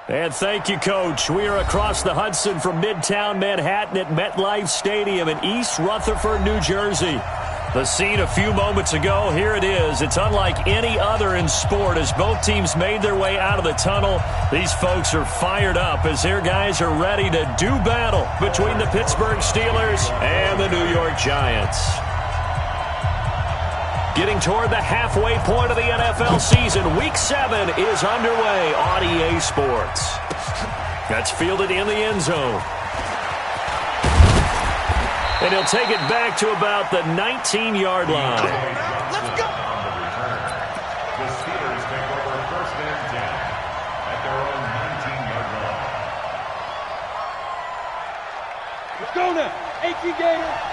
And thank you, Coach. We are across the Hudson from Midtown Manhattan at MetLife Stadium in East Rutherford, New Jersey. The scene a few moments ago, here it is. It's unlike any other in sport as both teams made their way out of the tunnel. These folks are fired up as their guys are ready to do battle between the Pittsburgh Steelers and the New York Giants. Getting toward the halfway point of the NFL season, Week 7 is underway on EA Sports. That's fielded in the end zone. And he'll take it back to about the 19-yard line. Let's go! The Steelers take over 1st and 10 at their own 19-yard line. Let's go now. 18 Gator.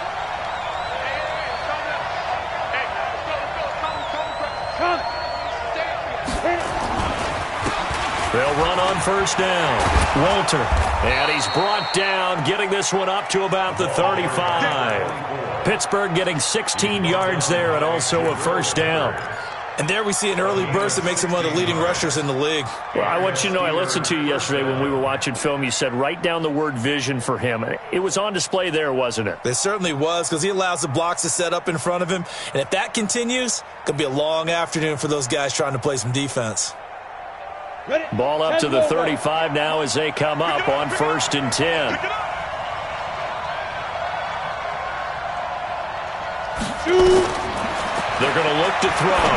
They'll run on 1st down. Walter. And he's brought down, getting this one up to about the 35. Pittsburgh getting 16 yards there and also a 1st down. And there we see an early burst that makes him one of the leading rushers in the league. Well, I want you to know, I listened to you yesterday when we were watching film. You said write down the word vision for him. It was on display there, wasn't it? It certainly was, because he allows the blocks to set up in front of him. And if that continues, it could be a long afternoon for those guys trying to play some defense. Ball up to the 35 now as they come up on 1st and 10. They're going to look to throw.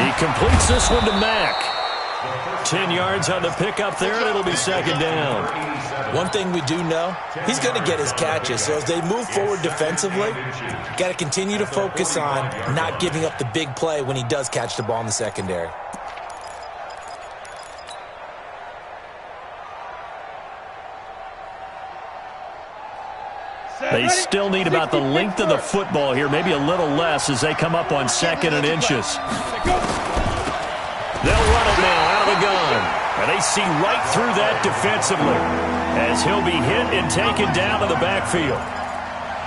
He completes this one to Mack. 10 yards on the pickup there, and it'll be 2nd down. One thing we do know, he's going to get his catches. So as they move forward defensively, got to continue to focus on not giving up the big play when he does catch the ball in the secondary. They still need about the length of the football here, maybe a little less as they come up on 2nd and inches. They'll run it now out of the gun. And they see right through that defensively as he'll be hit and taken down to the backfield.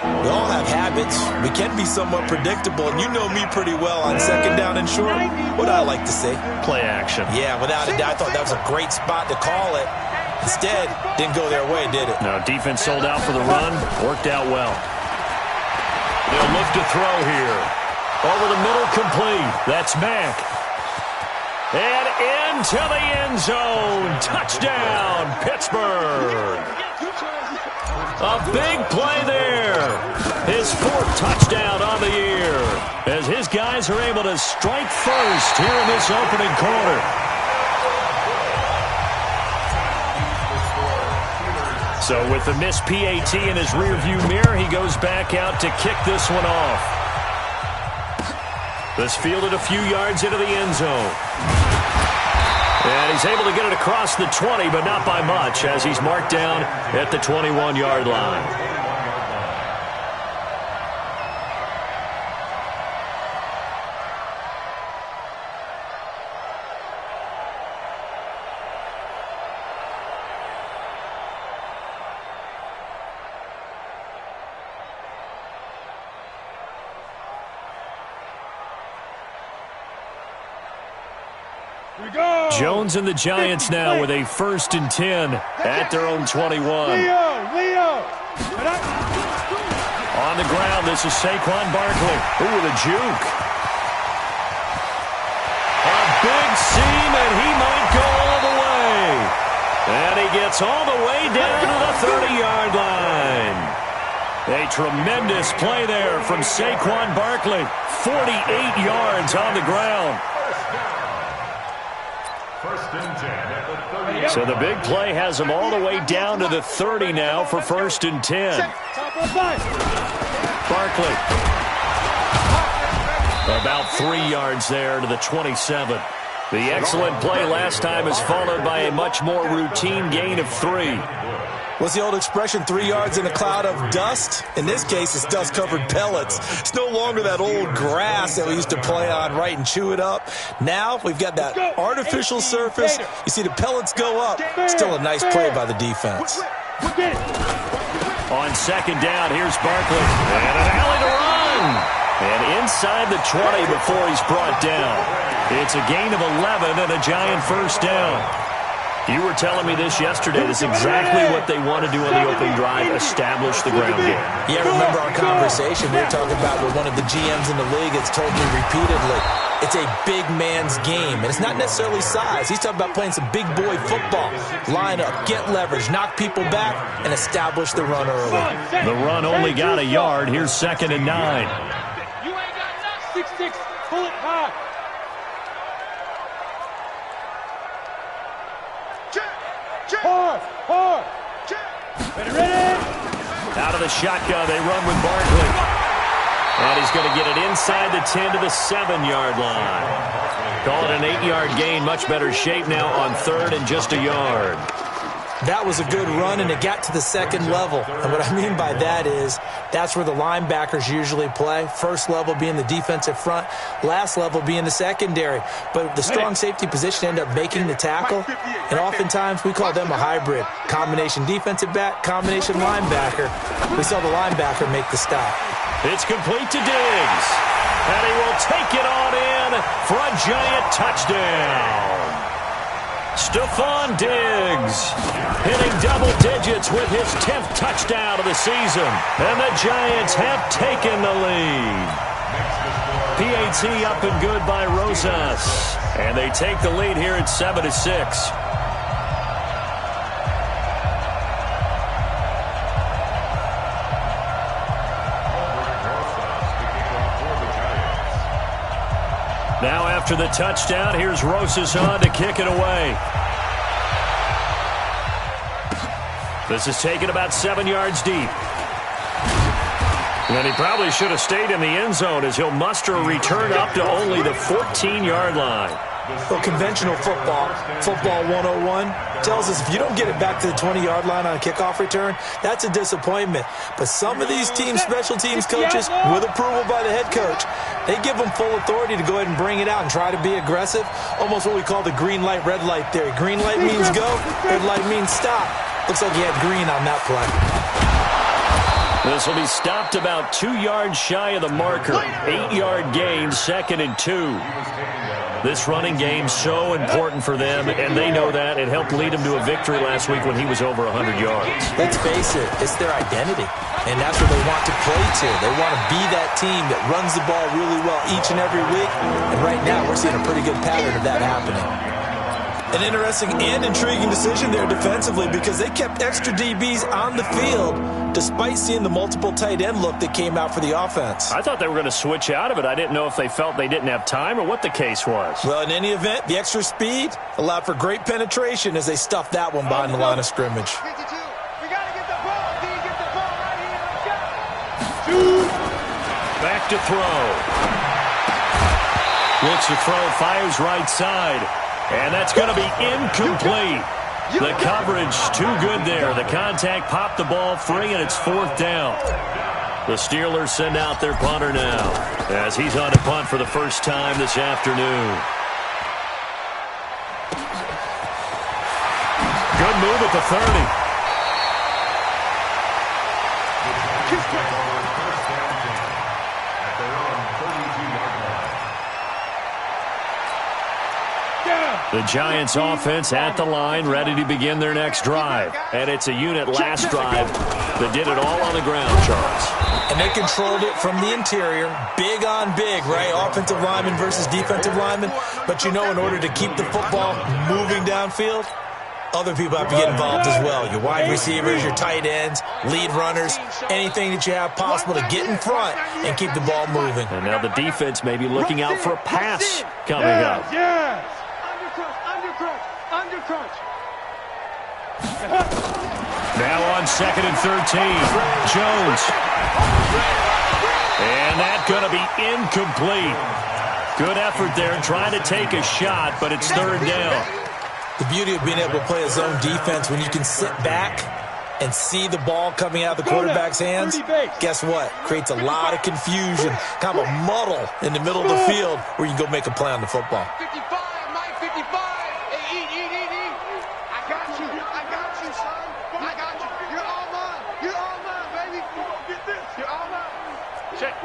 We all have habits. We can be somewhat predictable, and you know me pretty well on 2nd down and short. What I like to see? Play action. Yeah, without a doubt. I thought that was a great spot to call it. Instead, didn't go their way, did it? No, defense sold out for the run. Worked out well. They'll look to throw here. Over the middle, complete. That's Mack. And into the end zone. Touchdown, Pittsburgh. A big play there. His 4th touchdown on the year as his guys are able to strike first here in this opening quarter. So with the missed PAT in his rearview mirror, he goes back out to kick this one off. This fielded a few yards into the end zone. And he's able to get it across the 20, but not by much, as he's marked down at the 21-yard line. Jones and the Giants now with a 1st and 10 at their own 21. Leo. On the ground, this is Saquon Barkley. Ooh, the juke. A big seam, and he might go all the way. And he gets all the way down to the 30-yard line. A tremendous play there from Saquon Barkley. 48 yards on the ground. So the big play has him all the way down to the 30 now for 1st and 10. Barkley. About 3 yards there to the 27. The excellent play last time is followed by a much more routine gain of 3. What's the old expression, 3 yards in a cloud of dust? In this case, it's dust-covered pellets. It's no longer that old grass that we used to play on, right, and chew it up. Now we've got that artificial surface. You see the pellets go up. Still a nice play by the defense. On 2nd down, here's Barkley. And an alley to run. And inside the 20 before he's brought down. It's a gain of 11 and a Giant 1st down. You were telling me this yesterday. This is exactly what they want to do on the opening drive, establish the ground game. Yeah, remember our conversation. We were talking about what one of the GMs in the league has told me repeatedly. It's a big man's game, and it's not necessarily size. He's talking about playing some big boy football. Line up, get leverage, knock people back, and establish the run early. The run only got a yard. Here's 2nd and 9. You ain't got nothing. 6-6. Pull it high. Hard. Ready. Out of the shotgun, they run with Barkley. And he's going to get it inside the 10 to the 7-yard line. Call it an 8-yard gain. Much better shape now on 3rd and just a yard. That was a good run, and it got to the 2nd level. And what I mean by that is that's where the linebackers usually play. First level being the defensive front, last level being the secondary. But the strong safety position ended up making the tackle, and oftentimes we call them a hybrid. Combination defensive back, combination linebacker. We saw the linebacker make the stop. It's complete to Diggs, and he will take it on in for a giant touchdown. Stephon Diggs hitting double digits with his 10th touchdown of the season. And the Giants have taken the lead. PAT up and good by Rosas. And they take the lead here at 7-6. Now after the touchdown, here's Rosas on to kick it away. This is taken about 7 yards deep. And he probably should have stayed in the end zone as he'll muster a return up to only the 14-yard line. Well, conventional football 101, tells us if you don't get it back to the 20-yard line on a kickoff return, that's a disappointment. But some of these teams, special teams coaches, with approval by the head coach, they give them full authority to go ahead and bring it out and try to be aggressive. Almost what we call the green light, red light theory. Green light means go, red light means stop. Looks like he had green on that play. This will be stopped about 2 yards shy of the marker. 8-yard gain, 2nd and 2. This running game so important for them, and they know that. It helped lead them to a victory last week when he was over 100 yards. Let's face it, it's their identity, and that's what they want to play to. They want to be that team that runs the ball really well each and every week, and right now we're seeing a pretty good pattern of that happening. An interesting and intriguing decision there defensively because they kept extra DBs on the field despite seeing the multiple tight end look that came out for the offense. I thought they were going to switch out of it. I didn't know if they felt they didn't have time or what the case was. Well, in any event, the extra speed allowed for great penetration as they stuffed that one behind the line of scrimmage. We got to get the ball. D, get the ball right here. Let's go. Back to throw. Looks to throw, fires right side. And that's going to be incomplete. The coverage too good there. The contact popped the ball free, and it's 4th down. The Steelers send out their punter now as he's on to punt for the first time this afternoon. Good move at the 30. The Giants offense at the line, ready to begin their next drive. And it's a unit last drive that did it all on the ground, Charles. And they controlled it from the interior, big on big, right? Offensive lineman versus defensive lineman. But, you know, in order to keep the football moving downfield, other people have to get involved as well. Your wide receivers, your tight ends, lead runners, anything that you have possible to get in front and keep the ball moving. And now the defense may be looking out for a pass coming up. Yes. Undercrunch. Now on 2nd and 13, Jones. And that's going to be incomplete. Good effort there, trying to take a shot, but it's 3rd down. The beauty of being able to play a zone defense when you can sit back and see the ball coming out of the quarterback's hands, guess what? Creates a lot of confusion, kind of a muddle in the middle of the field where you can go make a play on the football. 55, Mike, 55. Hey, eat. I got you, son. I got you. You're all mine, baby. Get this. You're all mine. Check.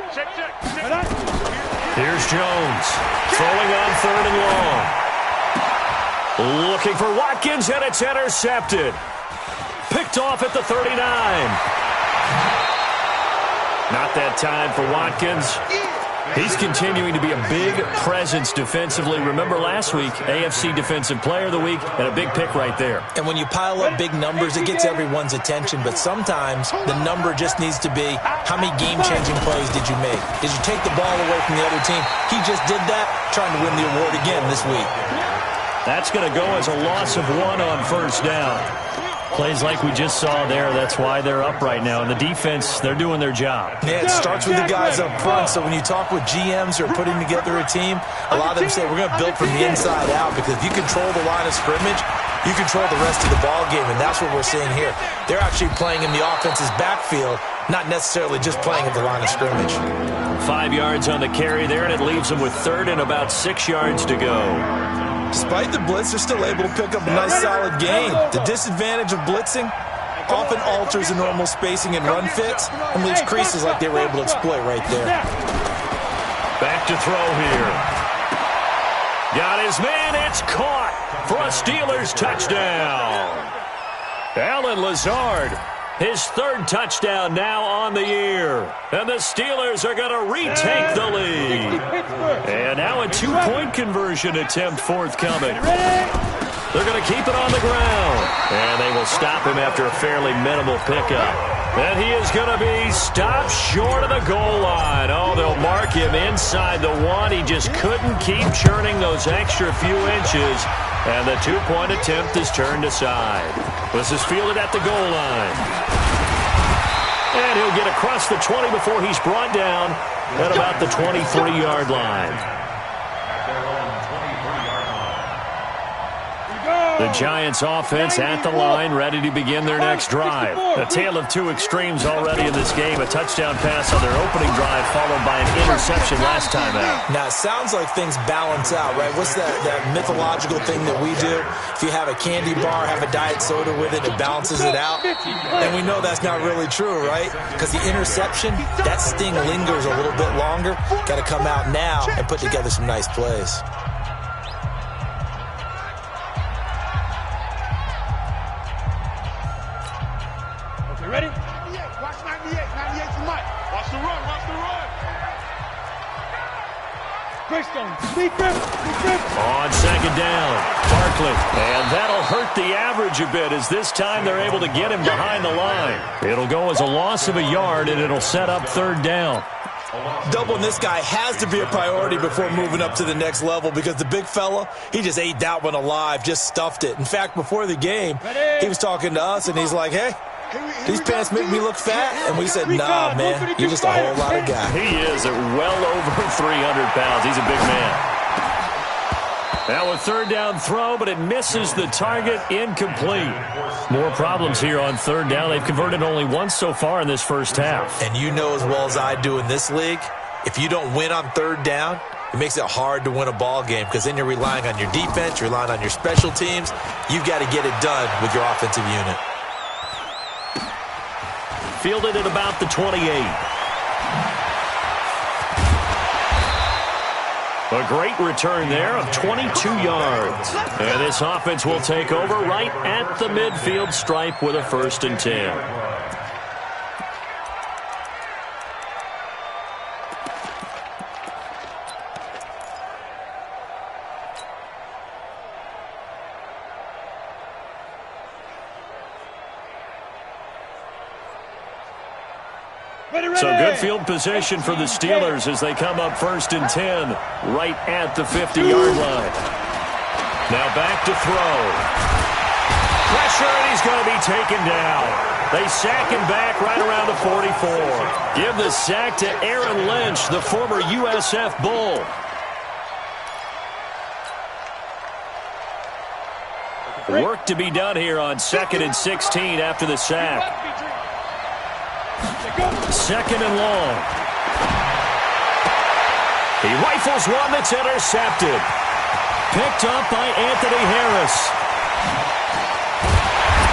Here's Jones, throwing on 3rd and long. Looking for Watkins, and it's intercepted. Picked off at the 39. Not that time for Watkins. He's continuing to be a big presence defensively. Remember last week, AFC Defensive Player of the Week, and a big pick right there. And when you pile up big numbers, it gets everyone's attention. But sometimes the number just needs to be, how many game-changing plays did you make? Did you take the ball away from the other team? He just did that, trying to win the award again this week. That's going to go as a loss of 1 on first down. Plays like we just saw there, that's why they're up right now. And the defense, they're doing their job. Yeah, it starts with the guys up front. So when you talk with GMs who are putting together a team, a lot of them say we're going to build from the inside out, because if you control the line of scrimmage, you control the rest of the ball game, and that's what we're seeing here. They're actually playing in the offense's backfield, not necessarily just playing at the line of scrimmage. 5 yards on the carry there, and it leaves them with third and about 6 yards to go. Despite the blitz, they're still able to pick up a nice, solid gain. The disadvantage of blitzing often alters the normal spacing and run fits and leaves creases like they were able to exploit right there. Back to throw here. Got his man. It's caught for a Steelers touchdown. Allen Lazard, his third touchdown now on the year. And the Steelers are going to retake the lead. And now a two-point conversion attempt forthcoming. They're going to keep it on the ground. And they will stop him after a fairly minimal pickup. And he is going to be stopped short of the goal line. Oh, they'll mark him inside the 1. He just couldn't keep churning those extra few inches. And the two-point attempt is turned aside. This is fielded at the goal line. And he'll get across the 20 before he's brought down at about the 23-yard line. The Giants offense at the line, ready to begin their next drive. A tale of two extremes already in this game. A touchdown pass on their opening drive, followed by an interception last time out. Now, it sounds like things balance out, right? What's that mythological thing that we do? If you have a candy bar, have a diet soda with it, it balances it out. And we know that's not really true, right? Because the interception, that sting lingers a little bit longer. Got to come out now and put together some nice plays. Ready? 98. Watch 98. 98 to Mike. Watch the run. Watch the run. On second down, Barkley. And that'll hurt the average a bit, as this time they're able to get him behind the line. It'll go as a loss of a yard, and it'll set up third down. Doubling this guy has to be a priority before moving up to the next level, because the big fella, he just ate that one alive, just stuffed it. In fact, before the game, he was talking to us, and he's like, hey, these pants make me look fat. And we said, nah, man, you're just a whole lot of guy. He is at well over 300 pounds. He's a big man. Now a third down throw, but it misses the target, incomplete. More problems here on third down. They've converted only once so far in this first half. And you know as well as I do in this league, if you don't win on third down, it makes it hard to win a ball game, because then you're relying on your defense, you're relying on your special teams. You've got to get it done with your offensive unit. Fielded at about the 28. A great return there of 22 yards. And this offense will take over right at the midfield stripe with a 1st and 10. So good field position for the Steelers as they come up 1st and 10 right at the 50-yard line. Now back to throw. Pressure, and he's going to be taken down. They sack him back right around the 44. Give the sack to Aaron Lynch, the former USF Bull. Work to be done here on 2nd and 16 after the sack. 2nd and long. He rifles one that's intercepted. Picked up by Anthony Harris.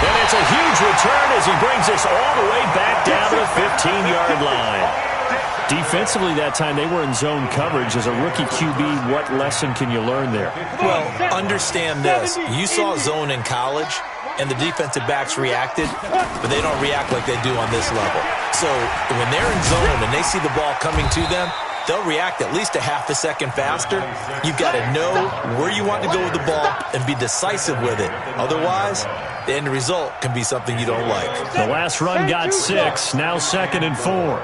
And it's a huge return as he brings us all the way back down to the 15-yard line. Defensively that time, they were in zone coverage. As a rookie QB, what lesson can you learn there? Well, understand this. You saw zone in college, and the defensive backs reacted, but they don't react like they do on this level. So when they're in zone and they see the ball coming to them, they'll react at least a half a second faster. You've got to know where you want to go with the ball and be decisive with it. Otherwise, the end result can be something you don't like. The last run got 6, now 2nd and 4.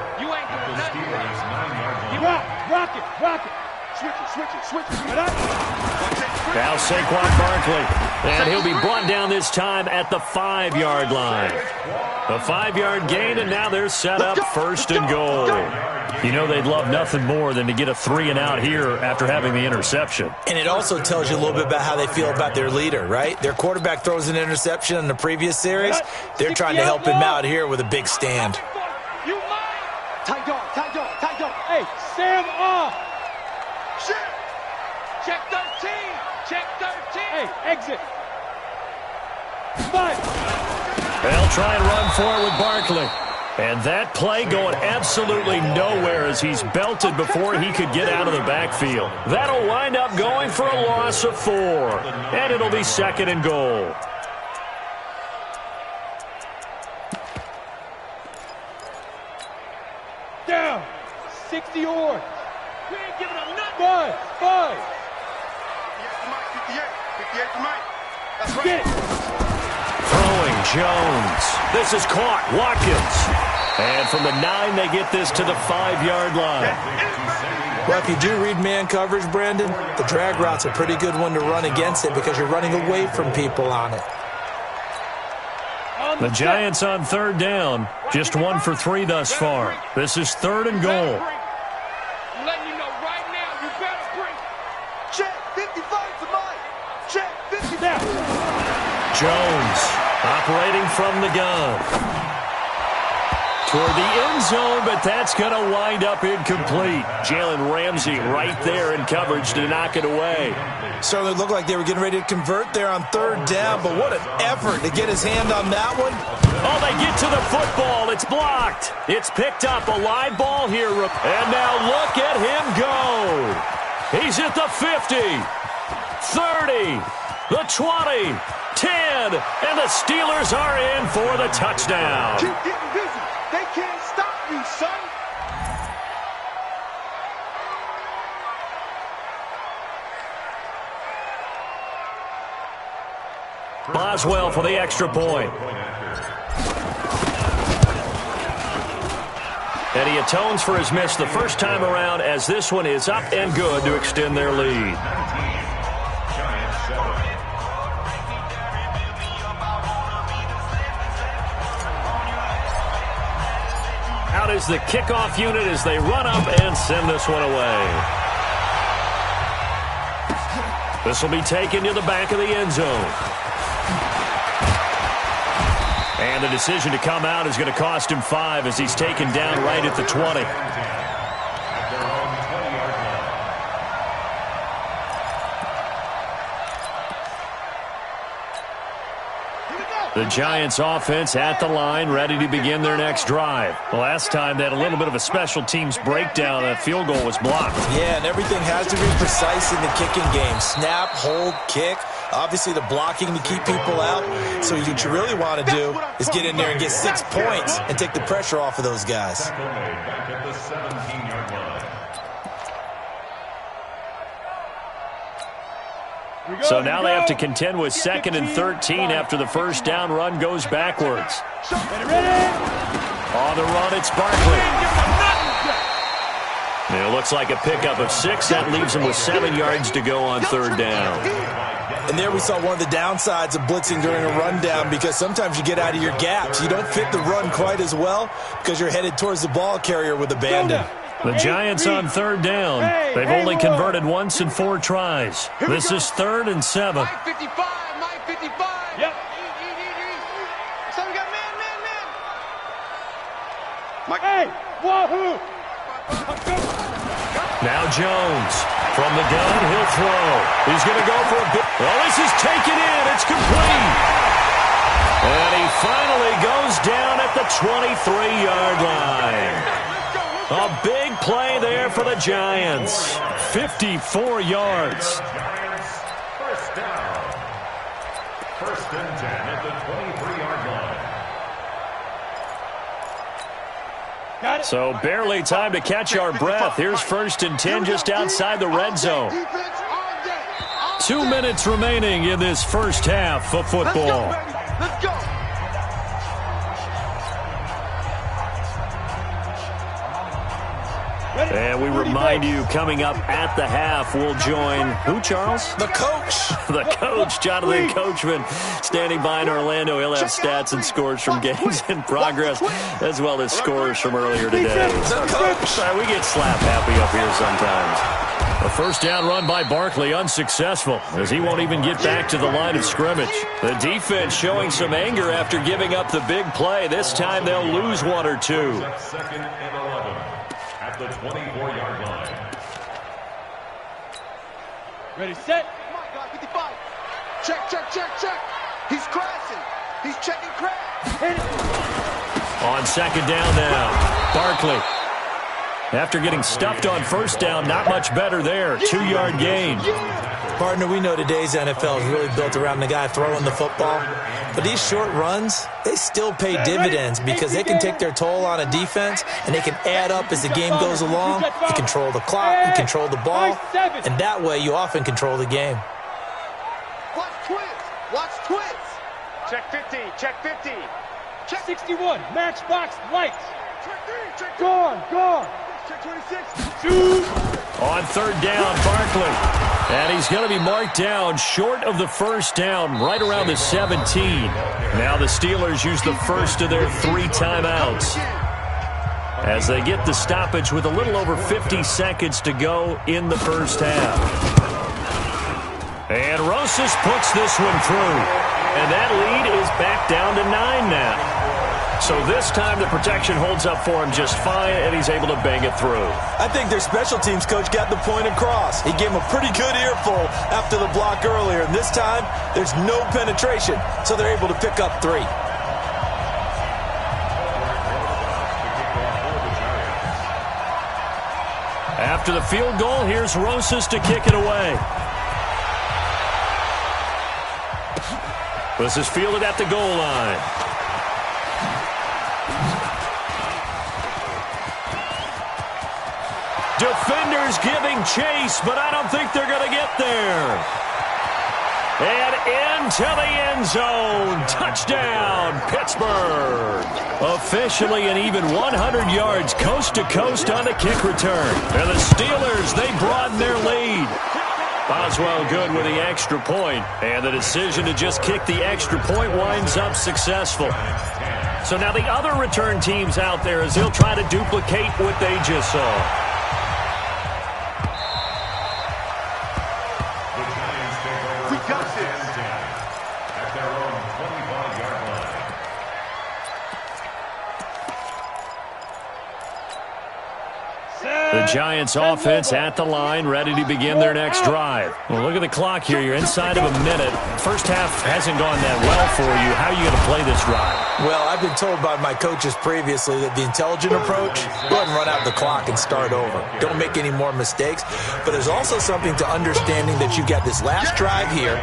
Rock it. Switch it. Now Saquon Barkley, and he'll be brought down this time at the 5-yard line. A 5-yard gain, and now they're set up 1st and goal. You know they'd love nothing more than to get a 3-and-out here after having the interception. And it also tells you a little bit about how they feel about their leader, right? Their quarterback throws an interception in the previous series. They're trying to help him out here with a big stand. Tight dog. Hey, Sam off. Shit. Check 13. Hey, exit. 5. They'll try and run for it with Barkley. And that play going absolutely nowhere as he's belted before he could get out of the backfield. That'll wind up going for a loss of 4. And it'll be 2nd and goal. Down. 60 yards. We ain't giving up nothing. 5. 58 to Mike. That's right. Throwing Jones. This is caught. Watkins. And from the 9, they get this to the 5-yard line. Well, if you do read man coverage, Brandon, the drag route's a pretty good one to run against it because you're running away from people on it. The Giants on 3rd down. Just 1 for 3 thus far. This is 3rd and goal. I'm letting you know right now, you better bring. Check 55 to Mike. Check 55. Jones operating from the gun. Toward the end zone, but that's going to wind up incomplete. Jalen Ramsey right there in coverage to knock it away. Certainly looked like they were getting ready to convert there on 3rd down, but what an effort to get his hand on that one. Oh, they get to the football. It's blocked. It's picked up. A live ball here. And now look at him go. He's at the 50, 30, the 20, 10, and the Steelers are in for the touchdown. Keep getting busy. They can't stop you, son. Boswell for the extra point. And he atones for his miss the first time around as this one is up and good to extend their lead. Out is the kickoff unit as they run up and send this one away. This will be taken to the back of the end zone. And the decision to come out is going to cost him 5 as he's taken down right at the 20. The Giants offense at the line, ready to begin their next drive. Last time they had a little bit of a special teams breakdown. That field goal was blocked. Yeah, and everything has to be precise in the kicking game. Snap, hold, kick. Obviously, the blocking to keep people out. So what you really want to do is get in there and get 6 points and take the pressure off of those guys. Back at the 17-yard line. So now they have to contend with 2nd and 13 after the first down run goes backwards. On the run, it's Barkley. It looks like a pickup of 6. That leaves him with 7 yards to go on 3rd down. And there we saw one of the downsides of blitzing during a rundown because sometimes you get out of your gaps. You don't fit the run quite as well because you're headed towards the ball carrier with abandon. The Giants on 3rd down. They've only converted once in 4 tries. This is 3rd and 7. Mike 55. Yep. So we got man. Mike. Hey, wahoo! Now Jones. From the gun, he'll throw. He's going to go for a bit. Well, this is taken in. It's complete. And he finally goes down at the 23-yard line. A big play there for the Giants. 54 yards. Giants, first down. First and 10 at the 23-yard line. So barely time to catch our breath. Here's first and 10 just outside the red zone. 2 minutes remaining in this first half of football. Let's go. And we remind you, coming up at the half, we'll join who, Charles? The coach. The coach, Jonathan Coachman, standing by in Orlando. He'll have stats and scores from games in progress, as well as scores from earlier today. The coach. Sorry, we get slap happy up here sometimes. A first down run by Barkley, unsuccessful, as he won't even get back to the line of scrimmage. The defense showing some anger after giving up the big play. This time they'll lose one or two. Second and 11 at the 24-yard line. Ready, set. Come on, guys, 55. Check, check, check, check. He's crashing. He's checking crash. Hit it. On second down now, Barkley. After getting stuffed on first down, not much better there. 2-yard gain. Partner, we know today's NFL is really built around the guy throwing the football. But these short runs, they still pay dividends because they can take their toll on a defense and they can add up as the game goes along. You control the clock, you control the ball, and that way you often control the game. Watch twins. Watch twins. Check 50. Check 50. Check 61. Matchbox lights. Check 3. Check 2. Gone. Check 26. Shoot. On third down, Barkley. And he's going to be marked down short of the first down, right around the 17. Now the Steelers use the first of their 3 timeouts as they get the stoppage with a little over 50 seconds to go in the first half. And Rosas puts this one through. And that lead is back down to 9 now. So this time the protection holds up for him just fine, and he's able to bang it through. I think their special teams coach got the point across. He gave him a pretty good earful after the block earlier, and this time there's no penetration, so they're able to pick up 3. After the field goal, here's Rosas to kick it away. This is fielded at the goal line. Defenders giving chase, but I don't think they're going to get there. And into the end zone. Touchdown, Pittsburgh. Officially an even 100 yards coast to coast on the kick return. And the Steelers, they broaden their lead. Boswell good with the extra point, and the decision to just kick the extra point winds up successful. So now the other return teams out there as they'll try to duplicate what they just saw. The Giants offense at the line, ready to begin their next drive. Well, look at the clock here. You're inside of a minute. First half hasn't gone that well for you. How are you going to play this drive? Well, I've been told by my coaches previously that the intelligent approach, go ahead and run out the clock and start over. Don't make any more mistakes. But there's also something to understanding that you got this last drive here.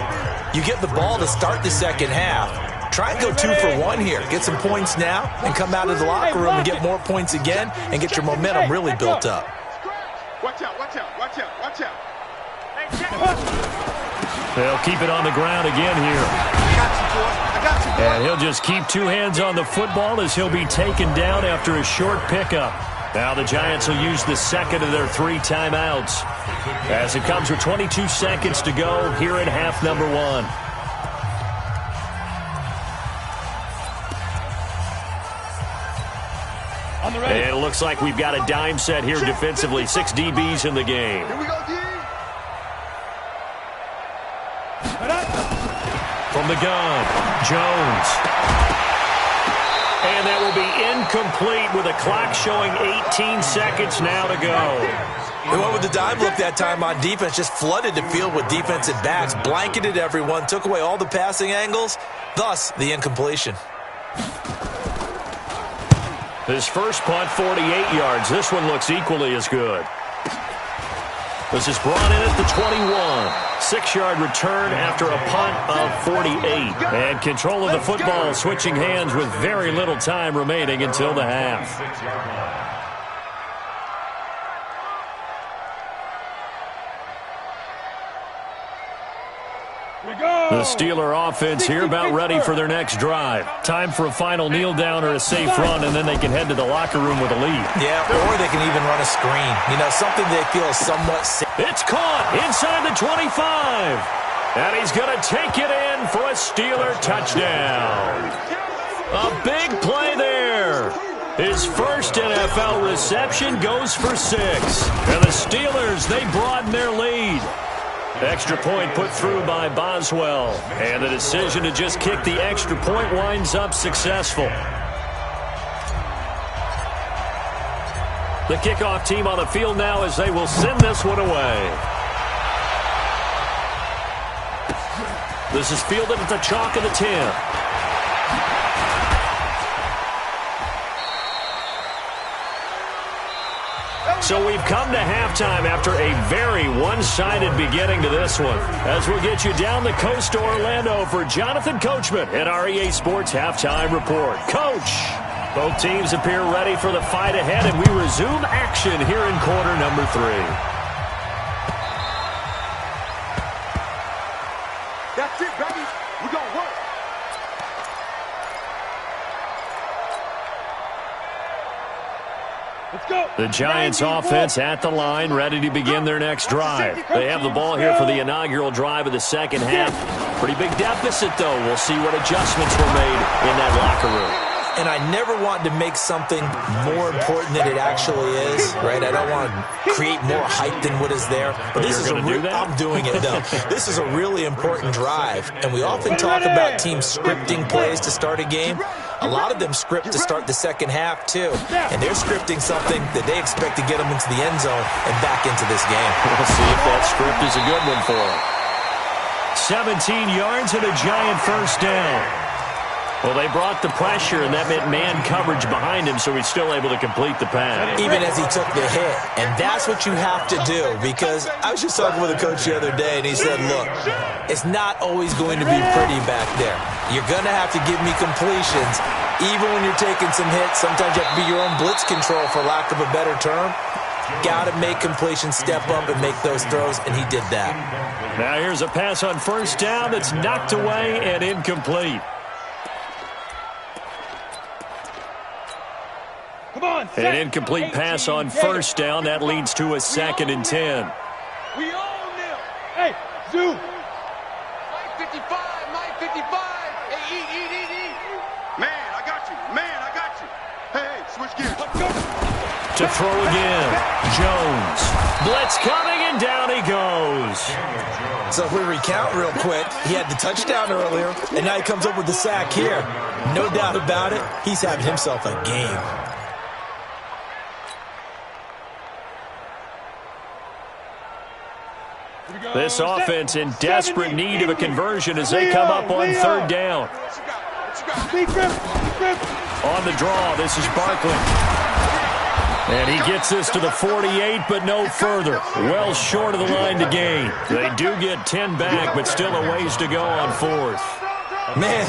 You get the ball to start the second half. Try and go 2 for 1 here. Get some points now and come out of the locker room and get more points again and get your momentum really built up. Watch out, watch out, watch out, watch out. They'll keep it on the ground again here. I got you, boy. I got you, boy. And he'll just keep 2 hands on the football as he'll be taken down after a short pickup. Now the Giants will use the second of their 3 timeouts as it comes with 22 seconds to go here in half number 1. And it looks like we've got a dime set here defensively. 6 DBs in the game. Here we go, D. From the gun, Jones. And that will be incomplete with a clock showing 18 seconds now to go. They went with the dime look that time on defense, just flooded the field with defensive backs, blanketed everyone, took away all the passing angles, thus the incompletion. His first punt, 48 yards. This one looks equally as good. This is brought in at the 21. 6-yard return after a punt of 48. And control of the football switching hands with very little time remaining until the half. The Steeler offense here about ready for their next drive. Time for a final kneel down or a safe run, and then they can head to the locker room with a lead. Yeah, or they can even run a screen. You know, something they feel is somewhat safe. It's caught inside the 25. And he's going to take it in for a Steeler touchdown. A big play there. His first NFL reception goes for 6. And the Steelers, they broaden their lead. Extra point put through by Boswell. And the decision to just kick the extra point winds up successful. The kickoff team on the field now as they will send this one away. This is fielded at the chalk of the 10. So we've come to halftime after a very one-sided beginning to this one. As we'll get you down the coast to Orlando for Jonathan Coachman at our EA Sports Halftime Report. Coach, both teams appear ready for the fight ahead, and we resume action here in quarter number 3. That's it, baby. We're going to work. Let's go. The Giants offense at the line, ready to begin their next drive. They have the ball here for the inaugural drive of the second half. Pretty big deficit, though. We'll see what adjustments were made in that locker room. And I never want to make something more important than it actually is, right? I don't want to create more hype than what is there. But this is I'm doing it, though. This is a really important drive. And we often talk about teams scripting plays to start a game. A lot of them script to start the second half, too. And they're scripting something that they expect to get them into the end zone and back into this game. We'll see if that script is a good one for them. 17 yards and a Giant first down. Well, they brought the pressure, and that meant man coverage behind him, so he's still able to complete the pass. Even as he took the hit. And that's what you have to do, because I was just talking with a coach the other day, and he said, look, it's not always going to be pretty back there. You're going to have to give me completions. Even when you're taking some hits, sometimes you have to be your own blitz control, for lack of a better term. Got to make completions, step up, and make those throws, and he did that. Now here's a pass on first down that's knocked away and incomplete. An incomplete pass on first down. That leads to a 2nd and 10. We all nil. Hey, Zoo. Mike 55, Mike 55. Hey, eat. Man, I got you. Man, I got you. Hey, switch gears. Let's go. To throw again. Jones. Blitz coming, and down he goes. So if we recount real quick, he had the touchdown earlier, and now he comes up with the sack here. No doubt about it, he's having himself a game. This offense in desperate need of a conversion as they come up on 3rd down. On the draw, this is Barkley. And he gets this to the 48, but no further. Well short of the line to gain. They do get 10 back, but still a ways to go on 4th. Man,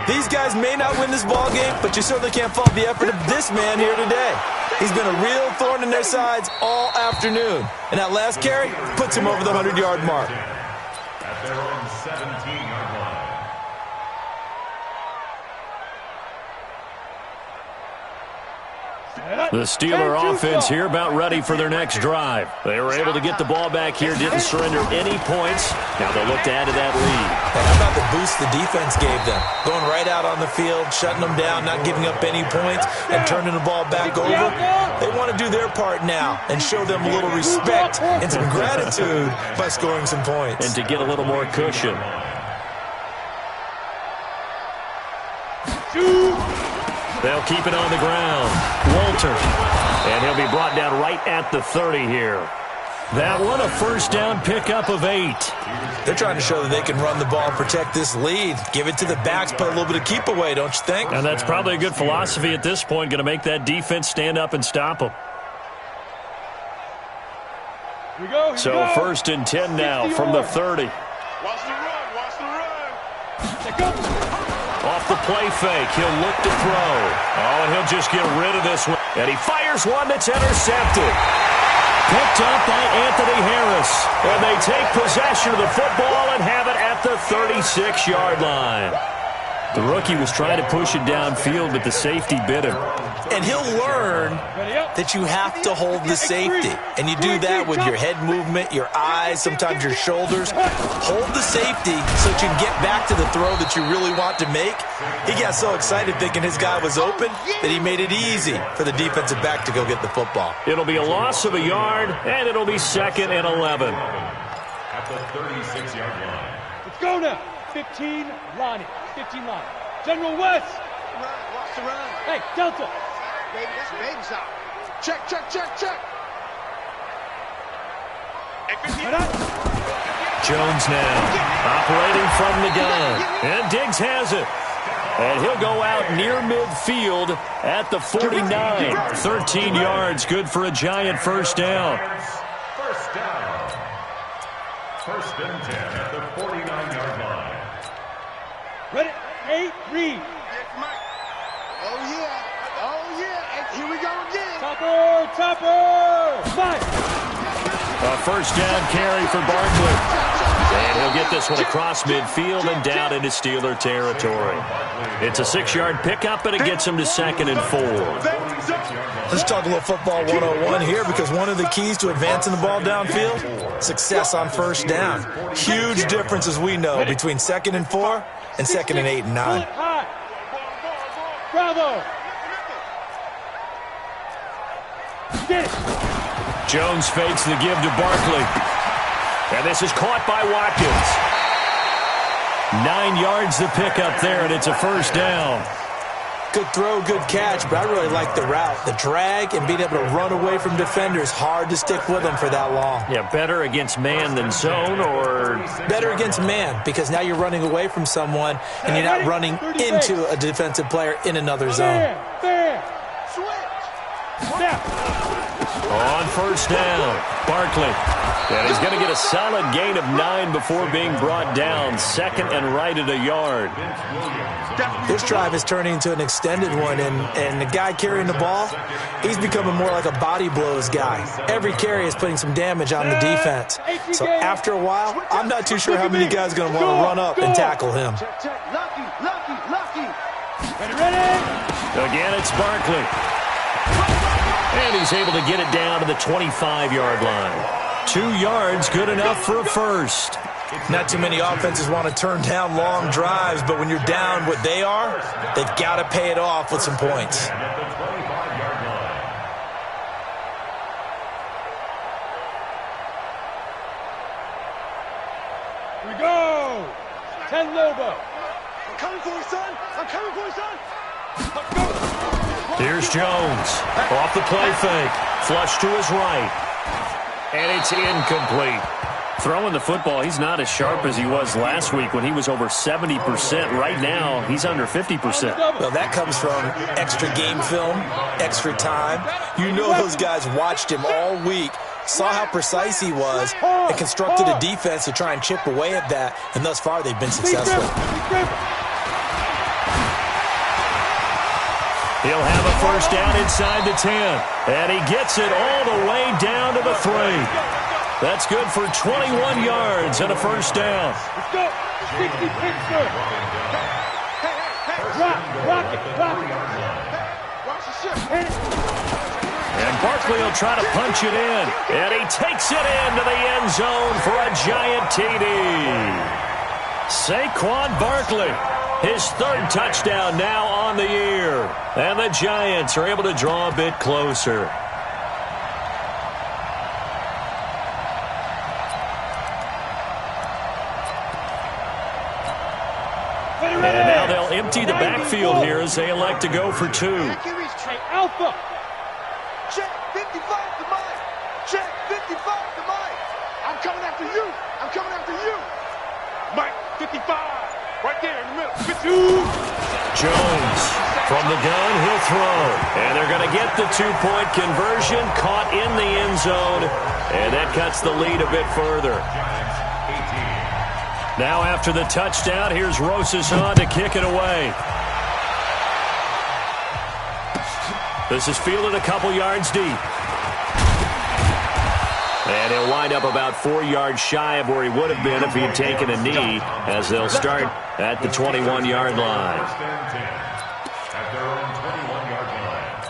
these guys may not win this ball game, but you certainly can't fault the effort of this man here today. He's been a real thorn in their sides all afternoon. And that last carry puts him over the 100-yard mark. At their own 17-yard line. The Steeler offense here about ready for their next drive. They were able to get the ball back here, didn't surrender any points. Now they'll look to add to that lead. And how about the boost the defense gave them? Going right out on the field, shutting them down, not giving up any points, and turning the ball back over. They want to do their part now and show them a little respect and some gratitude by scoring some points. And to get a little more cushion. They'll keep it on the ground. Walter. And he'll be brought down right at the 30 here. That one, a first down pickup of 8. They're trying to show that they can run the ball and protect this lead. Give it to the backs, play a little bit of keep away, don't you think? And that's probably a good philosophy at this point, going to make that defense stand up and stop them. Here we go. So first and 10 now from the 30. Watch the run. Watch the run. Let go. Off the play fake, he'll look to throw. Oh, and he'll just get rid of this one. And he fires one that's intercepted. Picked up by Anthony Harris. And they take possession of the football and have it at the 36-yard line. The rookie was trying to push it downfield, but the safety bit him. And he'll learn that you have to hold the safety. And you do that with your head movement, your eyes, sometimes your shoulders. Hold the safety so that you can get back to the throw that you really want to make. He got so excited thinking his guy was open that he made it easy for the defensive back to go get the football. It'll be a loss of a yard, and it'll be 2nd and 11. At the 36-yard line. Let's go now. 15, Lonnie. 15 line. General West. Run. Watch the run. Hey, Delta. Baby, that's baby style. Check. Right up. Jones now operating from the gun. And Diggs has it. And he'll go out near midfield at the 49. 13 yards, good for a giant first down. First down. First and 10 at the 49-yard line. Ready? 8, read. Oh, yeah. And here we go again. Topper. 5. A first down carry for Barkley. And he'll get this one across midfield and down into Steeler territory. It's a 6-yard pickup, and it gets him to 2nd and 4. Let's talk a little football 101 here, because one of the keys to advancing the ball downfield, success on first down. Huge difference, as we know, between 2nd and 4 and 2nd and 8 and 9. Bravo. Get it. Jones fakes the give to Barkley. And this is caught by Watkins. 9 yards the pickup there, and it's a first down. Good throw, good catch, but I really like the route. The drag and being able to run away from defenders, hard to stick with them for that long. Yeah, better against man than zone, or better against man, because now you're running away from someone and you're not running into a defensive player in another zone. Fair. Snap. on first down, Barkley. And he's going to get a solid gain of 9 before being brought down. Second and right at a yard. This drive is turning into an extended one, and the guy carrying the ball, he's becoming more like a body blows guy. Every carry is putting some damage on the defense. So after a while, I'm not too sure how many guys are going to want to run up and tackle him. Ready? Again, it's Barkley. And he's able to get it down to the 25-yard line. 2 yards, good enough for a first. Not too many offenses want to turn down long drives, but when you're down what they are, they've got to pay it off with some points. Here we go. 10 Lobo. I'm coming for you, son. I'm coming for you, son. Here's Jones. Off the play fake. Flush to his right. And it's incomplete. Throwing the football, he's not as sharp as he was last week when he was over 70%. Right now, he's under 50%. Well, that comes from extra game film, extra time. You know those guys watched him all week, saw how precise he was, and constructed a defense to try and chip away at that, and thus far they've been successful. He'll have a first down inside the 10. And he gets it all the way down to the 3. That's good for 21 yards and a first down. Let's go. 60 Pittsburgh. Rock it. Watch the ship. And Barkley will try to punch it in. And he takes it into the end zone for a giant TD. Saquon Barkley, his 3rd touchdown now on the year. And the Giants are able to draw a bit closer. And now they'll empty the backfield here as they elect to go for 2. Hey, Alpha. Check 55 to mine. Check 55 to Mike. I'm coming after you. I'm coming after you. Mike, 55. Right there in the middle. 52. Jones from the gun, he'll throw. And they're going to get the two-point conversion, caught in the end zone, and that cuts the lead a bit further. Now after the touchdown, here's Rosas on to kick it away. This is fielded a couple yards deep. And he'll wind up about 4 yards shy of where he would have been if he had taken a knee, as they'll start at the 21-yard line. First and 10 at their own 21-yard line.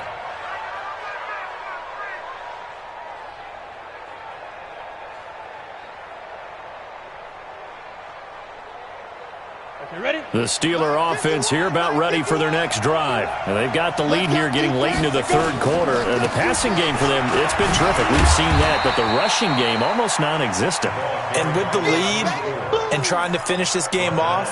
Okay, ready? The Steeler offense here about ready for their next drive. And they've got the lead here getting late into the third quarter. The passing game for them, it's been terrific. We've seen that, but the rushing game almost non-existent. And with the lead and trying to finish this game off,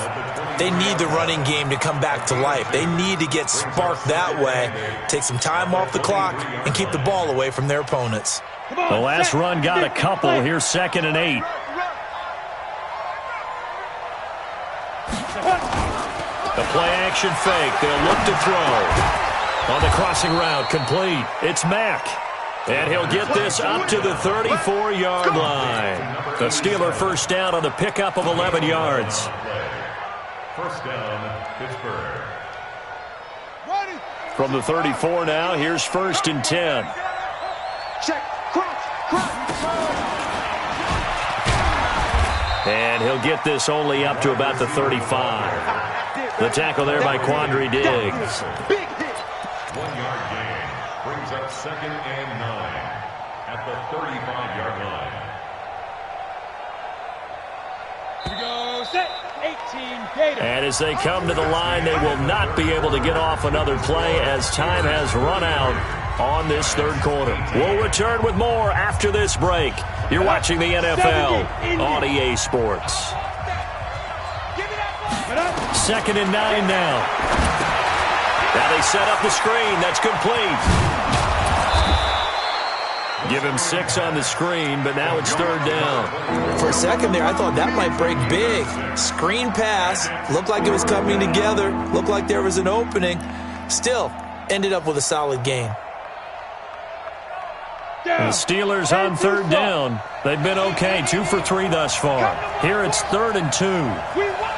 they need the running game to come back to life. They need to get sparked that way, take some time off the clock, and keep the ball away from their opponents. The last run got a couple. Here's 2nd and 8. The play-action fake. They'll look to throw. On the crossing route, complete. It's Mack. And he'll get this up to the 34-yard line. The Steeler first down on the pickup of 11 yards. First down, Pittsburgh. From the 34 now, here's 1st and 10. Check. Cross. And he'll get this only up to about the 35. The tackle there by Quandre Diggs. 1 yard gain brings up 2nd and 9 at the 35-yard line. Here we go. Set. 18. Gator. And as they come to the line, they will not be able to get off another play as time has run out on this third quarter. We'll return with more after this break. You're watching the NFL on EA Sports. 2nd and 9 now. Now they set up the screen. That's complete. Give him 6 on the screen, but now it's 3rd down. For a second there, I thought that might break big. Screen pass. Looked like it was coming together. Looked like there was an opening. Still, ended up with a solid gain. The Steelers on 3rd down. They've been okay. 2 for 3 thus far. Here it's 3rd and 2. We won.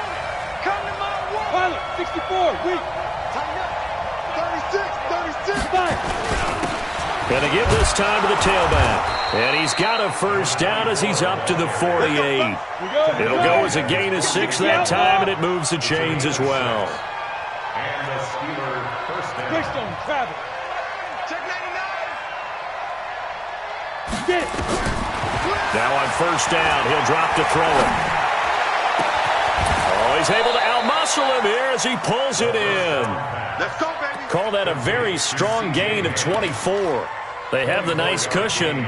Come to my way. Pilot, 64. We. Tighten up. 36. Gonna give this time to the tailback. And he's got a first down as he's up to the 48. It'll go as a gain of 6 that time, and it moves the chains as well. And the Steeler first down. Greystone, travel. Check 99. Get it. Now on first down, he'll drop to throw it. Oh, he's able to outmuscle him here as he pulls it in. Let's go, baby. Call that a very strong gain of 24. They have the nice cushion.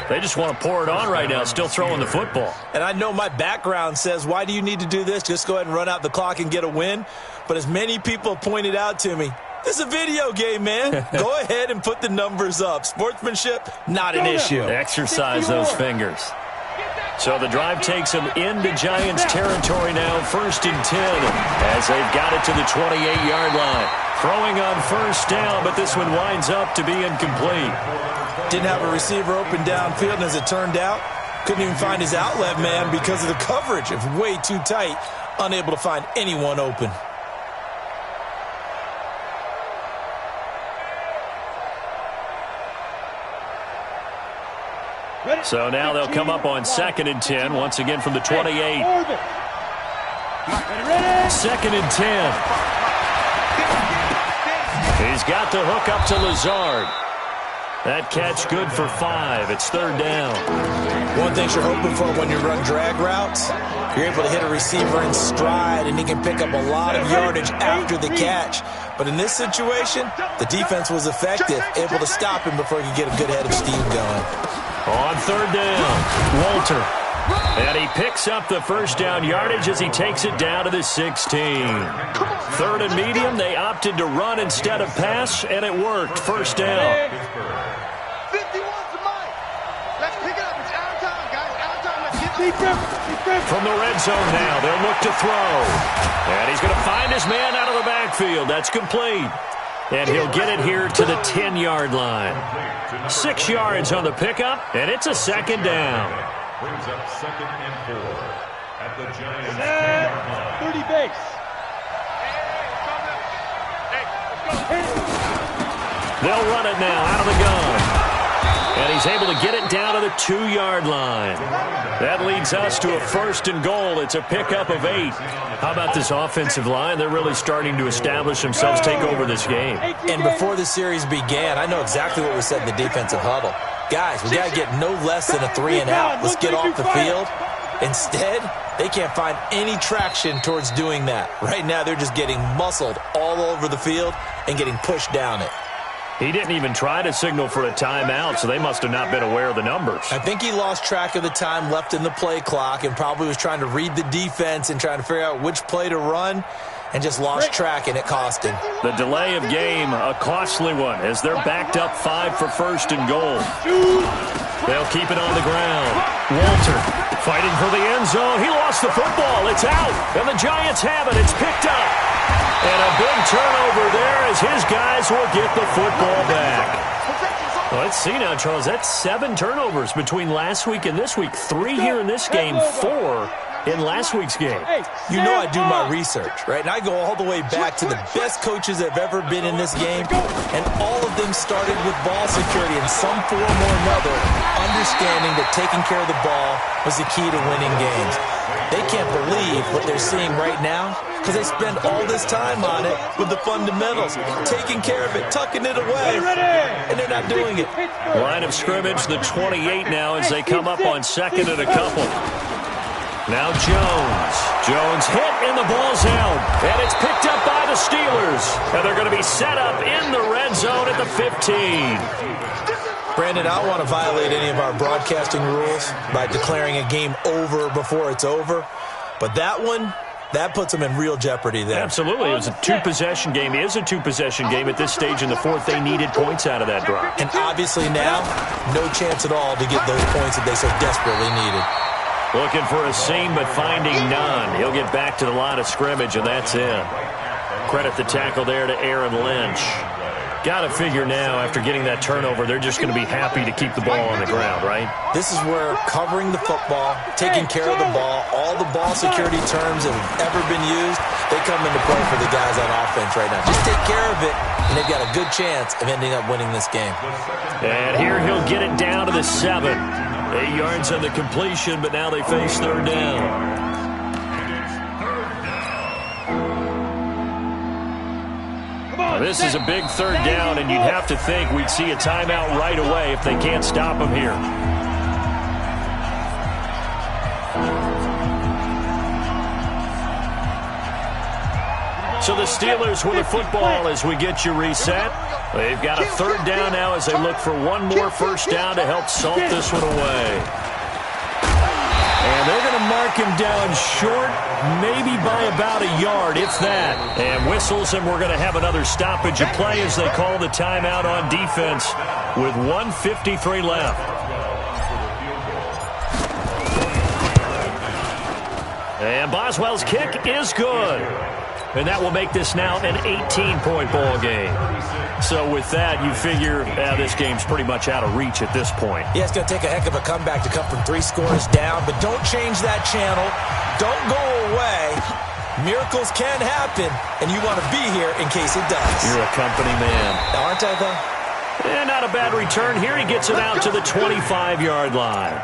They just want to pour it on right now, still throwing the football. And I know my background says, why do you need to do this? Just go ahead and run out the clock and get a win. But as many people pointed out to me, this is a video game, man. Go ahead and put the numbers up. Sportsmanship, not an issue. Exercise those fingers. So the drive takes them into Giants territory now, 1st and 10, as they've got it to the 28-yard line. Throwing on first down, but this one winds up to be incomplete. Didn't have a receiver open downfield, and as it turned out, couldn't even find his outlet man because of the coverage. It was way too tight, unable to find anyone open. So now they'll come up on 2nd and 10, once again from the 28. 2nd and 10. He's got the hook up to Lazard. That catch good for 5. It's 3rd down. One thing you're hoping for when you run drag routes, you're able to hit a receiver in stride, and he can pick up a lot of yardage after the catch. But in this situation, the defense was effective, able to stop him before he could get a good head of steam going. On 3rd down, Walter. And he picks up the first down yardage as he takes it down to the 16. 3rd and medium, they opted to run instead of pass, and it worked. First down. 51 to Mike. From the red zone now, they'll look to throw. And he's going to find his man out of the backfield. That's complete. And he'll get it here to the 10-yard line. 6 yards on the pickup, and it's a second down. Brings up 2nd and 4 at the Giants' 10-yard line. 30 base. They'll run it now out of the gun. And he's able to get it down to the 2-yard line. That leads us to a 1st and goal. It's a pickup of 8. How about this offensive line? They're really starting to establish themselves, take over this game. And before the series began, I know exactly what was said in the defensive huddle. Guys, we got to get no less than a 3 and out. Let's get off the field. Instead, they can't find any traction towards doing that. Right now, they're just getting muscled all over the field and getting pushed down it. He didn't even try to signal for a timeout, so they must have not been aware of the numbers. I think he lost track of the time left in the play clock and probably was trying to read the defense and trying to figure out which play to run and just lost track, and it cost him. The delay of game, a costly one, as they're backed up 5 for 1st and goal. They'll keep it on the ground. Walter fighting for the end zone. He lost the football. It's out, and the Giants have it. It's picked up. And a big turnover there as his guys will get the football back. Well, let's see now, Charles. That's 7 turnovers between last week and this week. 3 here in this game, 4 in last week's game. You know I do my research, right? And I go all the way back to the best coaches that have ever been in this game, and all of them started with ball security in some form or another, understanding that taking care of the ball was the key to winning games. They can't believe what they're seeing right now because they spend all this time on it with the fundamentals, taking care of it, tucking it away, and they're not doing it. Line of scrimmage, the 28 now as they come up on 2nd and a couple. Now Jones. Jones hit and the ball's out. And it's picked up by the Steelers. And they're going to be set up in the red zone at the 15. Brandon, I don't want to violate any of our broadcasting rules by declaring a game over before it's over. But that one, that puts them in real jeopardy there. Absolutely. It was a 2-possession game. It is a 2-possession game at this stage in the 4th. They needed points out of that drive. And obviously now, no chance at all to get those points that they so desperately needed. Looking for a seam, but finding none. He'll get back to the line of scrimmage, and that's in. Credit the tackle there to Aaron Lynch. Got to figure now, after getting that turnover, they're just going to be happy to keep the ball on the ground, right? This is where covering the football, taking care of the ball, all the ball security terms that have ever been used, they come into play for the guys on offense right now. Just take care of it, and they've got a good chance of ending up winning this game. And here he'll get it down to the 7. 8 yards on the completion, but now they face 3rd down. This is a big 3rd down, and you'd have to think we'd see a timeout right away if they can't stop him here. So the Steelers with the football as we get you reset. They've got a 3rd down now as they look for one more 1st down to help salt this one away. And they're going to mark him down short, maybe by about a yard, if that. And whistles, and we're going to have another stoppage of play as they call the timeout on defense with 1:53 left. And Boswell's kick is good. And that will make this now an 18-point ball game. So with that, you figure this game's pretty much out of reach at this point. Yeah, it's going to take a heck of a comeback to come from 3 scores down, but don't change that channel. Don't go away. Miracles can happen, and you want to be here in case it does. You're a company man. Aren't I, though? And not a bad return here. He gets it out to the 25-yard line.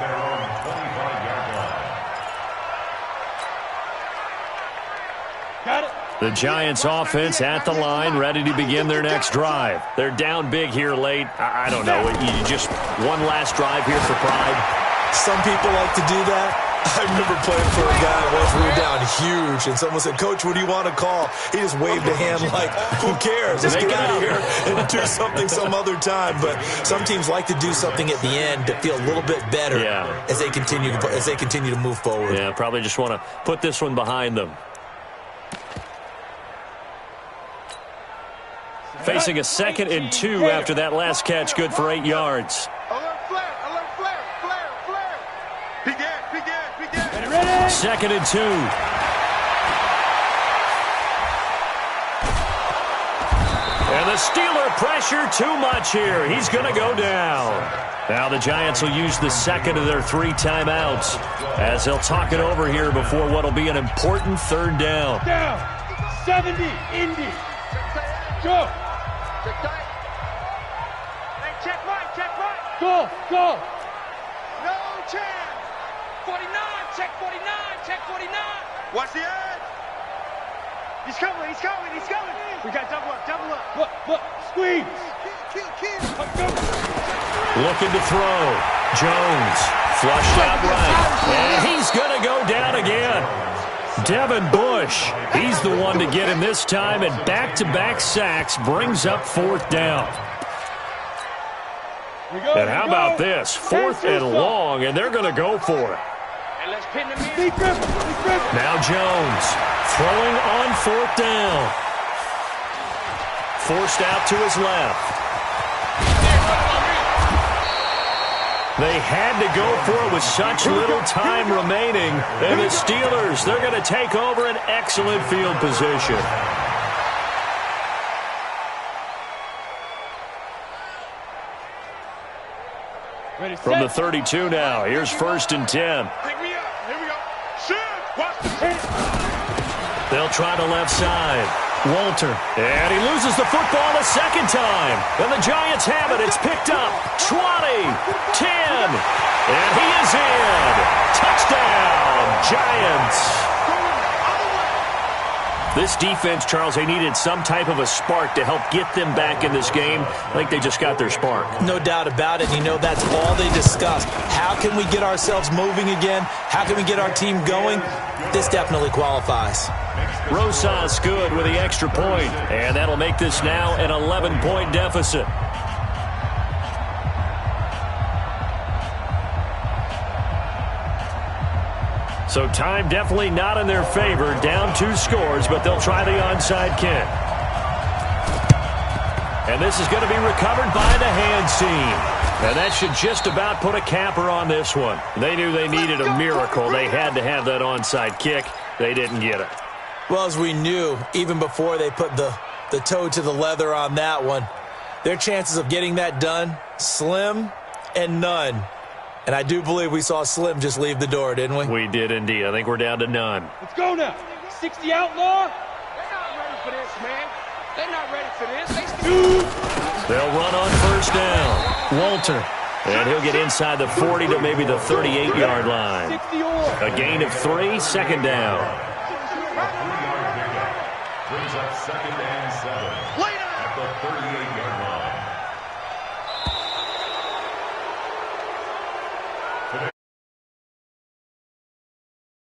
Got it. The Giants offense at the line, ready to begin their next drive. They're down big here late. I don't know. You just one last drive here for pride. Some people like to do that. I remember playing for a guy once we were down huge, and someone said, "Coach, what do you want to call?" He just waved a hand like, "Who cares? Let's get out of here and do something some other time." But some teams like to do something at the end to feel a little bit better as they continue to move forward. Yeah, probably just want to put this one behind them. Facing a 2nd and 2 after that last catch, good for 8 yards. Alert flare, alert flare, flare, flare. Peek 2nd and 2. And the Steeler pressure too much here. He's going to go down. Now the Giants will use the second of their 3 timeouts as they'll talk it over here before what will be an important 3rd down. Down. 70, Indy. Go. Hey, check right. Go. No chance. 49, check 49. Watch the edge. He's coming. We got double up. Look. Squeeze. Kill. Looking to throw. Jones flushed out right. And he's going to go down again. Devin Bush, he's the one to get him this time, and back-to-back sacks brings up 4th down. And how about this? 4th and long, and they're going to go for it. And let's pin them in. Now Jones throwing on 4th down. Forced out to his left. They had to go for it with such little time remaining. And the Steelers, they're going to take over an excellent field position. From the 32 now, here's 1st and 10. Pick me up. Here we go. Shoot. Watch the pitch. They'll try the left side. Walter. And he loses the football a 2nd time. And the Giants have it. It's picked up. 20. 10. And he is in. Touchdown, Giants. This defense, Charles, they needed some type of a spark to help get them back in this game. I think they just got their spark. No doubt about it. You know, that's all they discussed. How can we get ourselves moving again? How can we get our team going? This definitely qualifies. Rosas good with the extra point, and that'll make this now an 11-point deficit. So time definitely not in their favor. Down 2 scores, but they'll try the onside kick. And this is going to be recovered by the hands team. And that should just about put a capper on this one. They knew they needed a miracle. They had to have that onside kick. They didn't get it. Well, as we knew, even before they put the toe to the leather on that one, their chances of getting that done, slim and none. And I do believe we saw Slim just leave the door, didn't we? We did indeed. I think we're down to none. Let's go now. 60 outlaw. They're not ready for this, man. They're not ready for this. They'll run on 1st down. Walter. And he'll get inside the 40 to maybe the 38-yard line. A gain of 3, 2nd down. Brings up 2nd and 7.